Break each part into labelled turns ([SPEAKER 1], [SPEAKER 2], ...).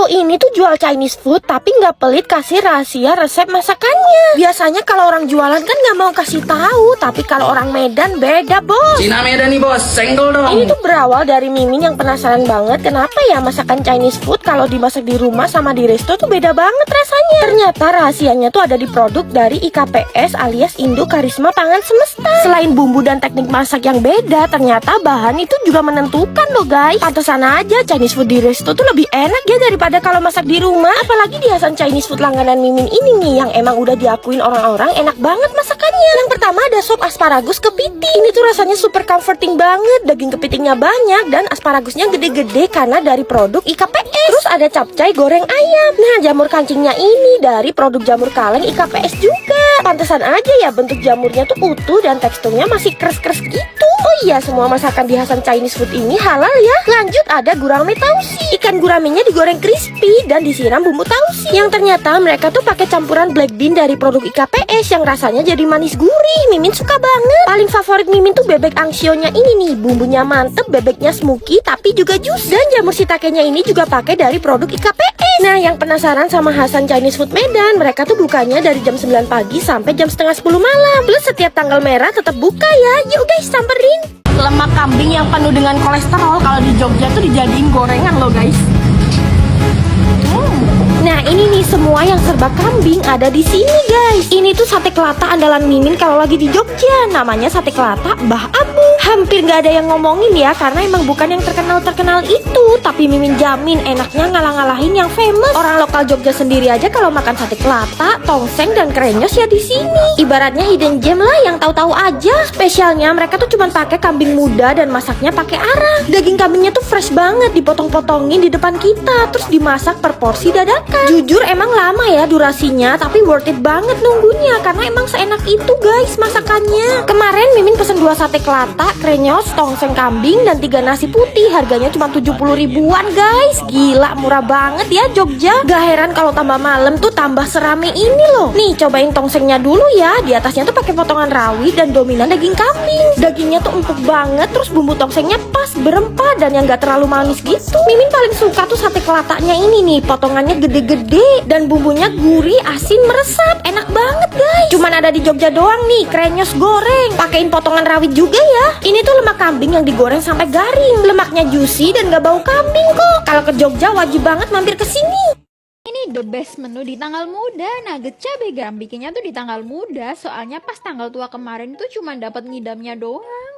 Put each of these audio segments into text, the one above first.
[SPEAKER 1] Toko ini tuh jual Chinese food tapi nggak pelit kasih rahasia resep masakannya. Biasanya kalau orang jualan kan nggak mau kasih tahu, tapi kalau orang Medan beda, bos.
[SPEAKER 2] Cina Medan nih bos, senggol dong.
[SPEAKER 1] Ini tuh berawal dari Mimin yang penasaran banget kenapa ya masakan Chinese food kalau dimasak di rumah sama di resto tuh beda banget rasanya. Ternyata rahasianya tuh ada di produk dari IKPS alias Indo Karisma Pangan Semesta. Selain bumbu dan teknik masak yang beda, ternyata bahan itu juga menentukan loh guys. Pantesan aja Chinese food di resto tuh lebih enak ya daripada kalau masak di rumah. Apalagi di Hasan Chinese food langganan Mimin ini nih yang emang udah diakuin orang-orang enak banget masakannya. Yang pertama ada sop asparagus kepiting. Ini tuh rasanya super comforting banget. Daging kepitingnya banyak dan asparagusnya gede-gede karena dari produk IKPS. Terus ada capcay goreng ayam. Nah, jamur kancingnya ini dari produk jamur kaleng IKPS juga. Pantesan aja ya bentuk jamurnya tuh utuh dan teksturnya masih keras-keras gitu. Oh iya, semua masakan di Hasan Chinese food ini halal ya. Lanjut ada gurame tausi. Ikan guramenya digoreng crispy dan disiram bumbu tausi. Yang ternyata mereka tuh pakai campuran black bean dari produk IKPS yang rasanya jadi manis gurih. Mimin suka banget. Paling favorit Mimin tuh bebek angsionya ini nih. Bumbunya mantep, bebeknya smoky tapi juga juice. Dan jamur shiitake-nya ini juga pakai dari produk IKPS. Nah, yang penasaran sama Hasan Chinese Food Medan, mereka tuh bukanya dari jam 9 pagi sampai jam setengah 10 malam. Plus setiap tanggal merah tetap buka ya. Yuk guys, samperin.
[SPEAKER 3] Lemak kambing yang penuh dengan kolesterol kalau di Jogja tuh dijadiin gorengan loh guys.
[SPEAKER 1] Nah, ini nih semua yang serba kambing ada di sini guys. Ini tuh sate kelata andalan Mimin kalau lagi di Jogja. Namanya sate kelata Mbah Abu. Hampir nggak ada yang ngomongin ya karena emang bukan yang terkenal itu. Tapi Mimin jamin enaknya ngalah-ngalahin yang famous. Orang lokal Jogja sendiri aja kalau makan sate kelata, tongseng dan krenyos ya di sini. Ibaratnya hidden gem lah yang tahu-tahu aja. Spesialnya mereka tuh cuma pakai kambing muda dan masaknya pakai arang. Daging kambingnya tuh fresh banget, dipotong-potongin di depan kita, terus dimasak per porsi dadakan. Jujur emang lama ya durasinya, tapi worth it banget nunggunya karena emang seenak itu guys masakannya. Kemarin Mimin pesen 2 sate kelata, krenyos, tongseng kambing, dan 3 nasi putih. Harganya cuma 70 ribuan guys. Gila murah banget ya Jogja. Gak heran kalau tambah malam tuh tambah serame ini loh. Nih cobain tongsengnya dulu ya. Di atasnya tuh pakai potongan rawit dan dominan daging kambing. Dagingnya tuh empuk banget, terus bumbu tongsengnya pas berempah dan yang gak terlalu manis gitu. Mimin paling suka tuh sate kelatanya ini nih, potongannya gede-gede dan bumbunya gurih, asin, meresap. Enak banget guys. Cuman ada di Jogja doang nih, krenyos goreng. Pakein potongan rawit juga ya. Ini tuh lemak kambing yang digoreng sampai garing. Lemaknya juicy dan gak bau kambing kok. Kalau ke Jogja wajib banget mampir ke sini.
[SPEAKER 4] Ini the best menu di tanggal muda. Nugget cabai garam bikinnya tuh di tanggal muda. Soalnya pas tanggal tua kemarin itu cuma dapat ngidamnya doang.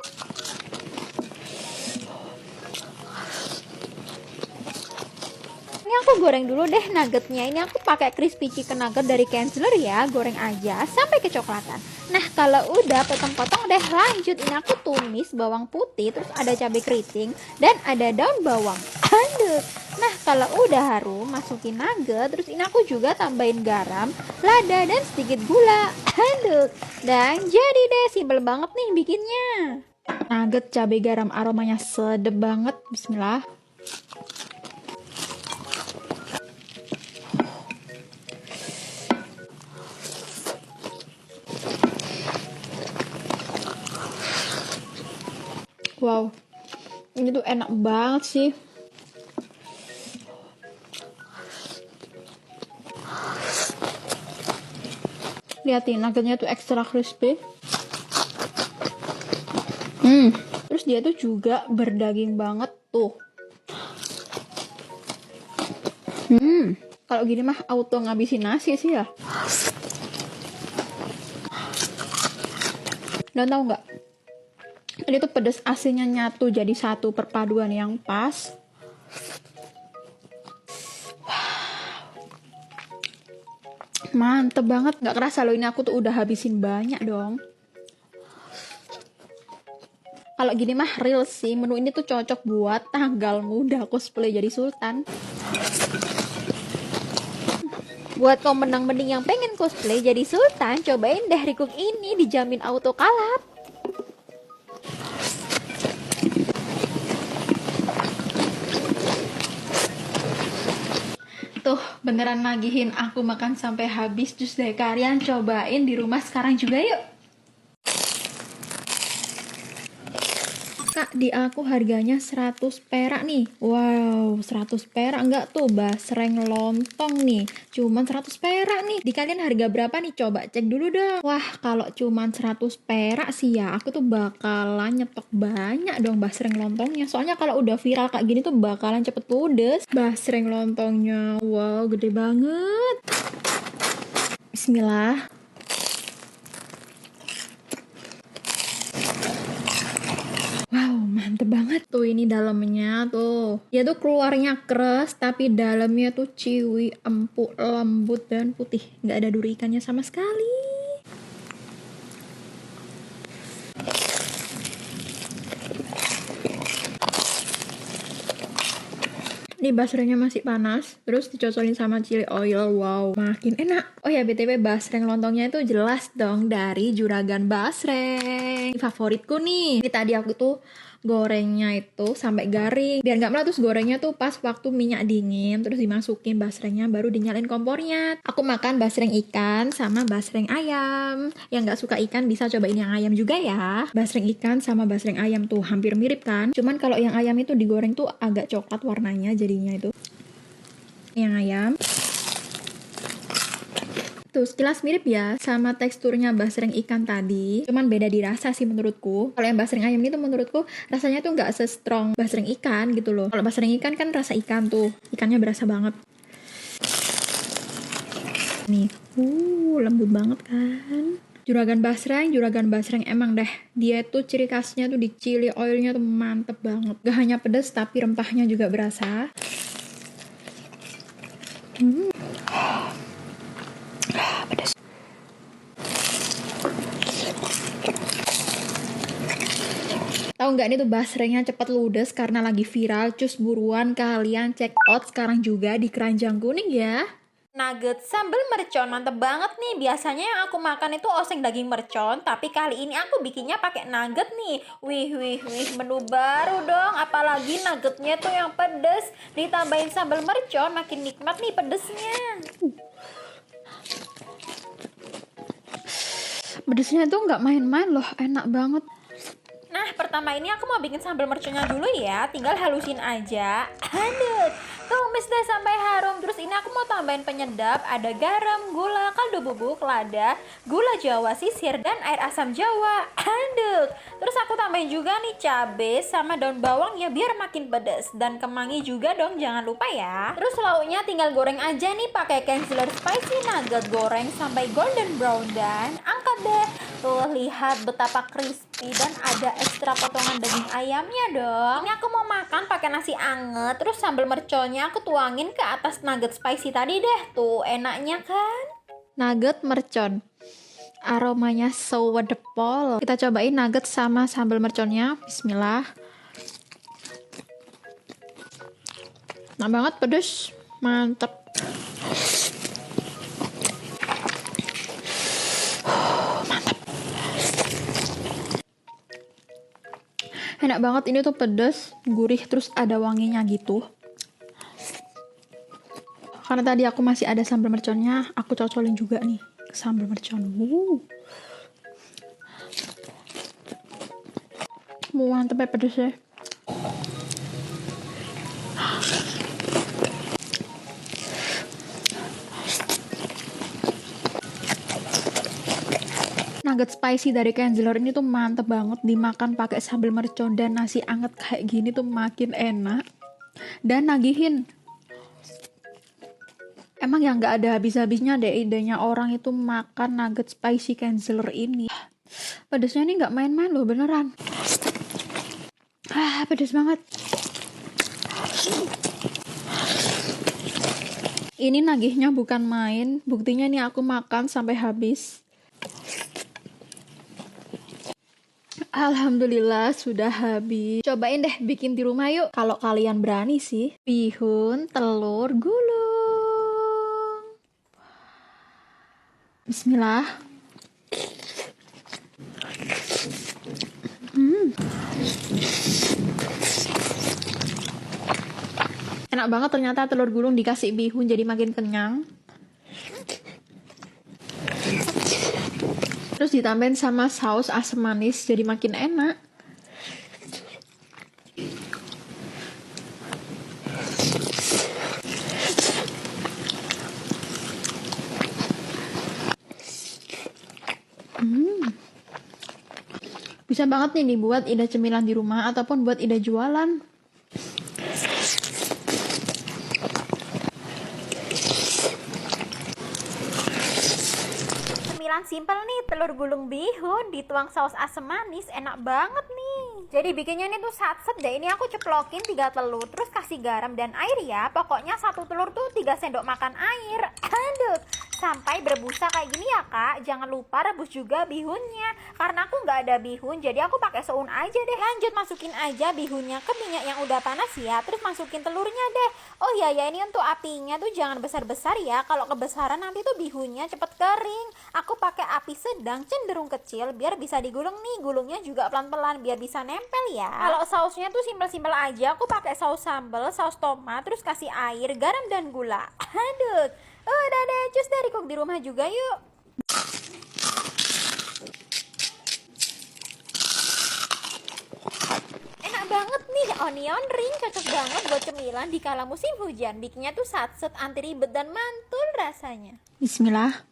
[SPEAKER 4] Ini aku goreng dulu deh nuggetnya. Ini aku pakai crispy chicken nugget dari Kensler ya. Goreng aja sampai kecoklatan. Nah kalau udah potong-potong deh, lanjut. Ini aku tumis bawang putih, terus ada cabai keriting dan ada daun bawang. Aduh. Nah kalau udah harum, masukin nugget. Terus ini aku juga tambahin garam, lada dan sedikit gula. Aduh. Dan jadi deh, simpel banget nih bikinnya. Nugget cabai garam aromanya sedep banget. Bismillah. Wow, ini tuh enak banget sih. Liatin nuggetnya tuh ekstra crispy. Terus dia tuh juga berdaging banget tuh. Kalau gini mah auto ngabisin nasi sih ya. Dan tau nggak? Ini tuh pedas asinnya nyatu jadi satu perpaduan yang pas. Wow. Mantep banget. Gak kerasa loh ini aku tuh udah habisin banyak dong. Kalau gini mah real sih. Menu ini tuh cocok buat tanggal muda cosplay jadi sultan. Buat kaum menang-mending yang pengen cosplay jadi sultan, cobain deh recook ini, dijamin auto kalap. Tuh beneran nagihin aku makan sampai habis. Jus deh kalian cobain di rumah sekarang juga yuk.
[SPEAKER 1] Kak,
[SPEAKER 4] di aku harganya 100 perak nih. Wow, 100 perak enggak tuh basreng lontong nih. Cuman 100 perak nih. Di kalian harga berapa nih? Coba cek dulu dong. Wah, kalau cuman 100 perak sih ya, aku tuh bakalan nyetok banyak dong basreng lontongnya. Soalnya kalau udah viral kayak gini tuh bakalan cepet ludes. Basreng lontongnya, wow, gede banget. Bismillah. Wow, mantep banget tuh ini dalamnya tuh. Dia tuh keluarnya keras tapi dalamnya tuh ciwi, empuk, lembut dan putih. Nggak ada duri ikannya sama sekali. Ini basrengnya masih panas, terus dicocolin sama chili oil, wow, makin enak. Oh ya, BTW basreng lontongnya itu jelas dong dari Juragan Basreng. Ini favoritku nih. Ini tadi aku tuh gorengnya itu sampai garing. Biar nggak meletus gorengnya tuh pas waktu minyak dingin, terus dimasukin basrengnya, baru dinyalain kompornya. Aku makan basreng ikan sama basreng ayam. Yang nggak suka ikan bisa cobain yang ayam juga ya. Basreng ikan sama basreng ayam tuh hampir mirip kan. Cuman kalau yang ayam itu digoreng tuh agak coklat warnanya jadinya itu. Yang ayam tuh sekilas mirip ya sama teksturnya basreng ikan tadi, cuman beda di rasa sih menurutku. Kalau yang basreng ayam ini tuh menurutku rasanya tuh nggak se-strong basreng ikan gitu loh. Kalau basreng ikan kan rasa ikan tuh, ikannya berasa banget. Nih, lembut banget kan. Juragan Basreng emang deh. Dia tuh ciri khasnya tuh di chili oilnya tuh mantep banget. Gak hanya pedas tapi rempahnya juga berasa. Pedas. Tahu nggak ini tuh basrengnya cepet ludes karena lagi viral. Cus buruan kalian check out sekarang juga di Keranjang Kuning ya.
[SPEAKER 1] Nugget sambal mercon mantep banget nih. Biasanya yang aku makan itu oseng daging mercon, tapi kali ini aku bikinnya pakai nugget nih. Wih, menu baru dong. Apalagi nuggetnya tuh yang pedes, ditambahin sambal mercon makin nikmat nih pedesnya.
[SPEAKER 4] Pedesnya tuh nggak main-main loh, enak banget.
[SPEAKER 1] Nah, pertama ini aku mau bikin sambal merconnya dulu ya. Tinggal halusin aja. Aduh, tumis deh sampai harum. Terus ini aku mau tambahin penyedap. Ada garam, gula, kaldu bubuk, lada, gula jawa sisir, dan air asam jawa. Aduh, terus aku tambahin juga nih cabai sama daun bawang ya biar makin pedas. Dan kemangi juga dong, jangan lupa ya. Terus lauknya tinggal goreng aja nih pakai Kienzler spicy nugget. Goreng sampai golden brown dan angkat deh. Tuh, lihat betapa crispy dan ada ekstra potongan daging ayamnya dong. Ini aku mau makan pakai nasi anget, terus sambal merconnya aku tuangin ke atas nugget spicy tadi deh. Tuh, enaknya kan?
[SPEAKER 4] Nugget mercon. Aromanya so wonderful. Kita cobain nugget sama sambal merconnya. Bismillah. Enak banget, pedes. Mantep. Enak banget, ini tuh pedas, gurih, terus ada wanginya gitu. Karena tadi aku masih ada sambal merconnya, aku cocolin juga nih ke sambal mercon. Mantep ya pedasnya. Nugget spicy dari Kienzler ini tuh mantep banget, dimakan pakai sambal mercon dan nasi anget kayak gini tuh makin enak dan nagihin. Emang yang nggak ada habis-habisnya deh idenya orang itu makan nugget spicy Kienzler ini. Pedasnya ini nggak main-main loh, beneran. Pedas banget. Ini nagihnya bukan main, buktinya nih aku makan sampai habis. Alhamdulillah sudah habis. Cobain deh bikin di rumah yuk. Kalau kalian berani sih. Bihun telur gulung. Bismillah. Enak banget ternyata telur gulung dikasih bihun jadi makin kenyang. Terus ditambahin sama saus asam manis jadi makin enak.
[SPEAKER 5] Bisa banget nih dibuat ide cemilan di rumah ataupun buat ide jualan.
[SPEAKER 4] Cemilan simpel nih, telur gulung bihun dituang saus asam manis, enak banget nih. Jadi bikinnya ini tuh satset deh. Ini aku ceplokin 3 telur, terus kasih garam dan air ya. Pokoknya 1 telur tuh 3 sendok makan air. Aduk sampai berbusa kayak gini ya kak. Jangan lupa rebus juga bihunnya, karena aku nggak ada bihun jadi aku pakai soun aja deh. Lanjut masukin aja bihunnya ke minyak yang udah panas ya, terus masukin telurnya deh. Oh ya ini untuk apinya tuh jangan besar-besar ya, kalau kebesaran nanti tuh bihunnya cepet kering. Aku pakai api sedang cenderung kecil biar bisa digulung nih. Gulungnya juga pelan-pelan biar bisa nempel ya. Kalau sausnya tuh simpel-simpel aja, aku pakai saus sambal, saus tomat, terus kasih air, garam dan gula. Aduk. Udah deh, cus dari cook di rumah juga yuk. Enak banget nih, onion ring cocok banget buat cemilan di kala musim hujan. Bikinnya tuh satset, anti ribet dan mantul rasanya.
[SPEAKER 5] Bismillah.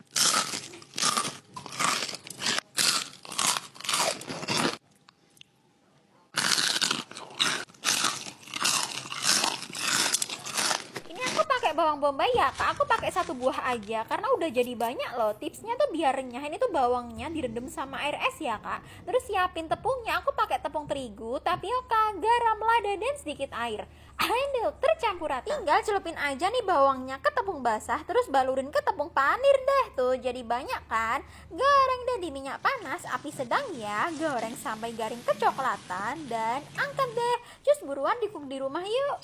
[SPEAKER 4] Bawang bombay ya kak, aku pakai 1 buah aja karena udah jadi banyak loh. Tipsnya tuh biar renyah ini tuh bawangnya direndam sama air es ya kak. Terus siapin tepungnya, aku pakai tepung terigu, tapioka, garam, lada dan sedikit air. Aduk tercampur rata. Tinggal celupin aja nih bawangnya ke tepung basah, terus balurin ke tepung panir deh. Tuh jadi banyak kan. Goreng deh di minyak panas, api sedang ya. Goreng sampai garing kecoklatan dan angkat deh. Cus buruan di cook di rumah yuk.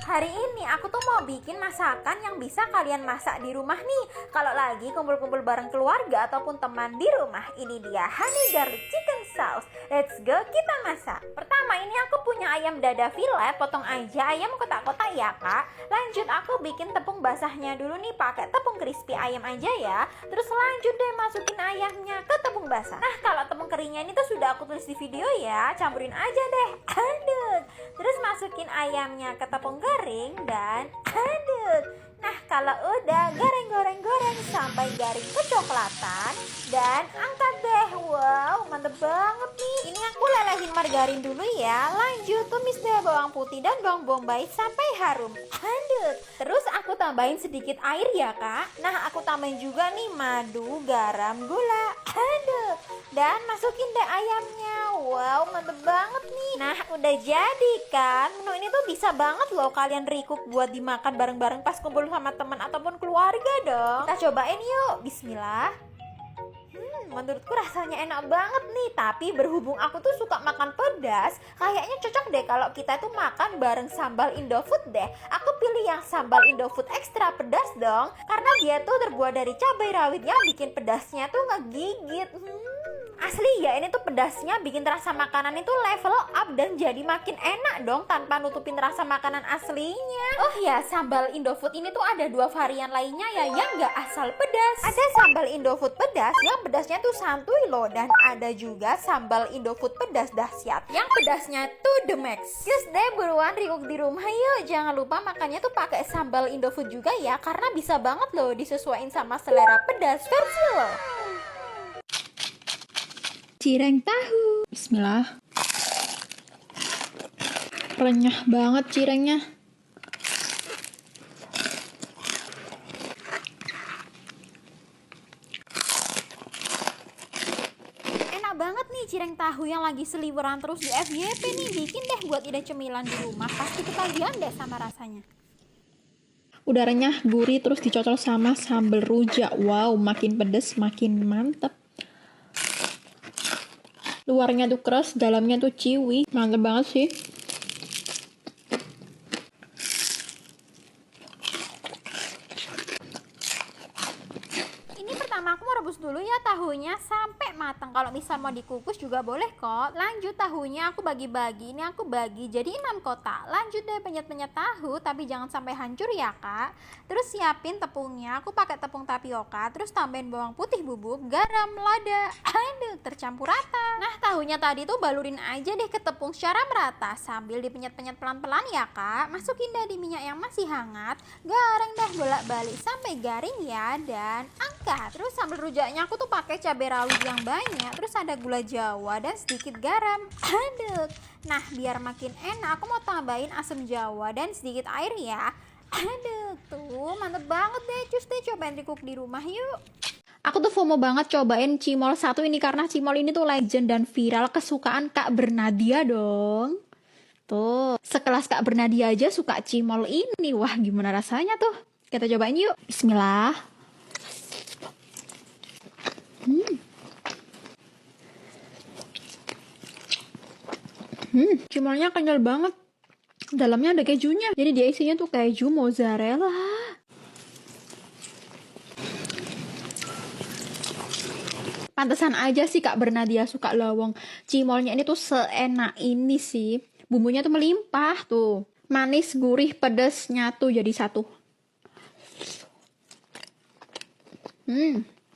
[SPEAKER 4] Hari ini aku tuh mau bikin masakan yang bisa kalian masak di rumah nih. Kalau lagi kumpul-kumpul bareng keluarga ataupun teman di rumah. Ini dia honey garlic chicken sauce. Let's go kita masak. Pertama ini aku punya ayam dada filet. Potong aja ayam kotak-kotak ya kak. Lanjut aku bikin tepung basahnya dulu nih. Pakai tepung crispy ayam aja ya. Terus lanjut deh masukin ayamnya ke tepung basah. Nah kalau tepung keringnya ini tuh sudah aku tulis di video ya. Campurin aja deh. Aduk. Terus masukin ayamnya ke tepung garing dan aduk. Nah kalau udah goreng sampai garing kecoklatan dan angkat deh. Wow mantep banget nih. Ini aku lelehin margarin dulu ya. Lanjut tumis deh bawang putih dan bawang bombay sampai harum. Aduk. Terus aku tambahin sedikit air ya kak. Nah aku tambahin juga nih madu, garam, gula. Aduk. Dan masukin deh ayamnya. Wow mantep banget nih. Nah udah jadi kan. Menu ini tuh bisa banget loh kalian recook buat dimakan bareng-bareng pas kumpul sama teman ataupun keluarga dong. Kita cobain yuk. Bismillah. Menurutku rasanya enak banget nih. Tapi berhubung aku tuh suka makan pedas, kayaknya cocok deh kalau kita tuh makan bareng sambal Indofood deh. Aku pilih yang sambal Indofood ekstra pedas dong, karena dia tuh terbuat dari cabai rawit yang bikin pedasnya tuh ngegigit. Asli ya, ini tuh pedasnya bikin rasa makanan itu level up dan jadi makin enak dong tanpa nutupin rasa makanan aslinya. Oh ya, sambal Indofood ini tuh ada 2 varian lainnya ya yang gak asal pedas. Ada sambal Indofood pedas yang pedasnya tuh santuy loh, dan ada juga sambal Indofood pedas dahsyat yang pedasnya tuh the max. Just deh buruan recook di rumah yuk. Jangan lupa makannya tuh pakai sambal Indofood juga ya, karena bisa banget loh disesuaikan sama selera pedas versi lo.
[SPEAKER 5] Cireng tahu. Bismillah. Renyah banget cirengnya.
[SPEAKER 4] Enak banget nih cireng tahu yang lagi seliweran terus di FYP nih. Bikin deh buat ide cemilan di rumah. Pasti ketagihan deh sama rasanya.
[SPEAKER 5] Udah renyah, gurih, terus dicocol sama sambal rujak. Wow, makin pedes, makin mantep. Luarnya tuh keras, dalamnya tuh ciwi. Mantep banget sih.
[SPEAKER 4] Ini pertama aku mau rebus dulu ya tahunya sampai matang. Kalau misal mau dikukus juga boleh kok. Lanjut tahunya aku bagi-bagi. Ini aku bagi jadi 6 kotak. Lanjut deh penyet-penyet tahu, tapi jangan sampai hancur ya kak. Terus siapin tepungnya. Aku pakai tepung tapioka. Terus tambahin bawang putih bubuk, garam, lada. Aduh, tercampur rata. Nah tahunya tadi tuh balurin aja deh ke tepung secara merata sambil dipenyet-penyet pelan-pelan ya kak. Masukin deh di minyak yang masih hangat. Goreng deh bolak-balik sampai garing ya, dan angkat. Terus sambal rujaknya aku tuh pakai cabai rawit yang banyak, terus ada gula jawa dan sedikit garam. Aduk. Nah, biar makin enak aku mau tambahin asam jawa dan sedikit air ya. Aduk. Tuh, mantep banget deh. Cus deh cobain recook di rumah yuk.
[SPEAKER 5] Aku tuh FOMO banget cobain cimol satu ini karena cimol ini tuh legend dan viral kesukaan Kak Bernadia dong. Tuh, sekelas Kak Bernadia aja suka cimol ini. Wah, gimana rasanya tuh? Kita cobain yuk. Bismillah. Cimolnya kenyal banget. Dalamnya ada kejunya. Jadi dia isinya tuh keju mozzarella. Pantesan aja sih Kak Bernadia suka lawang. Cimolnya ini tuh seenak ini sih. Bumbunya tuh melimpah tuh. Manis, gurih, pedas nyatu jadi satu.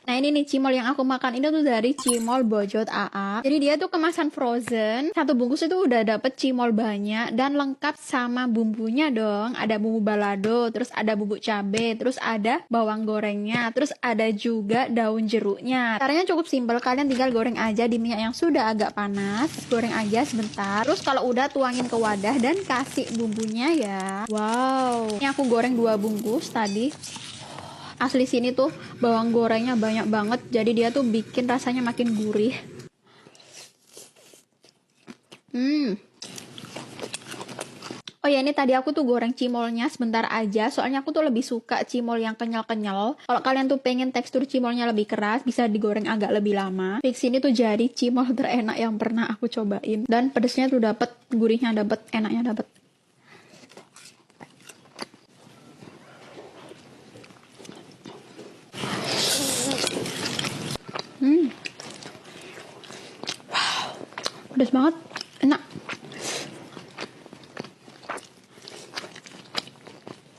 [SPEAKER 5] Nah ini nih cimol yang aku makan ini tuh dari Cimol Bojot AA. Jadi dia tuh kemasan frozen. Satu bungkus itu udah dapet cimol banyak dan lengkap sama bumbunya dong. Ada bumbu balado, terus ada bubuk cabe, terus ada bawang gorengnya, terus ada juga daun jeruknya. Caranya cukup simpel, kalian tinggal goreng aja di minyak yang sudah agak panas. Goreng aja sebentar. Terus kalau udah tuangin ke wadah dan kasih bumbunya ya. Wow. Ini aku goreng 2 bungkus tadi. Asli sini tuh bawang gorengnya banyak banget, jadi dia tuh bikin rasanya makin gurih. Oh ya, ini tadi aku tuh goreng cimolnya sebentar aja, soalnya aku tuh lebih suka cimol yang kenyal-kenyal. Kalau kalian tuh pengen tekstur cimolnya lebih keras, bisa digoreng agak lebih lama. Fix ini tuh jadi cimol terenak yang pernah aku cobain. Dan pedesnya tuh dapet, gurihnya dapet, enaknya dapet. Wow, pedas banget, enak.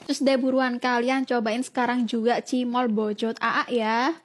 [SPEAKER 5] Terus deh buruan kalian cobain sekarang juga Cimol Bojot AA ya.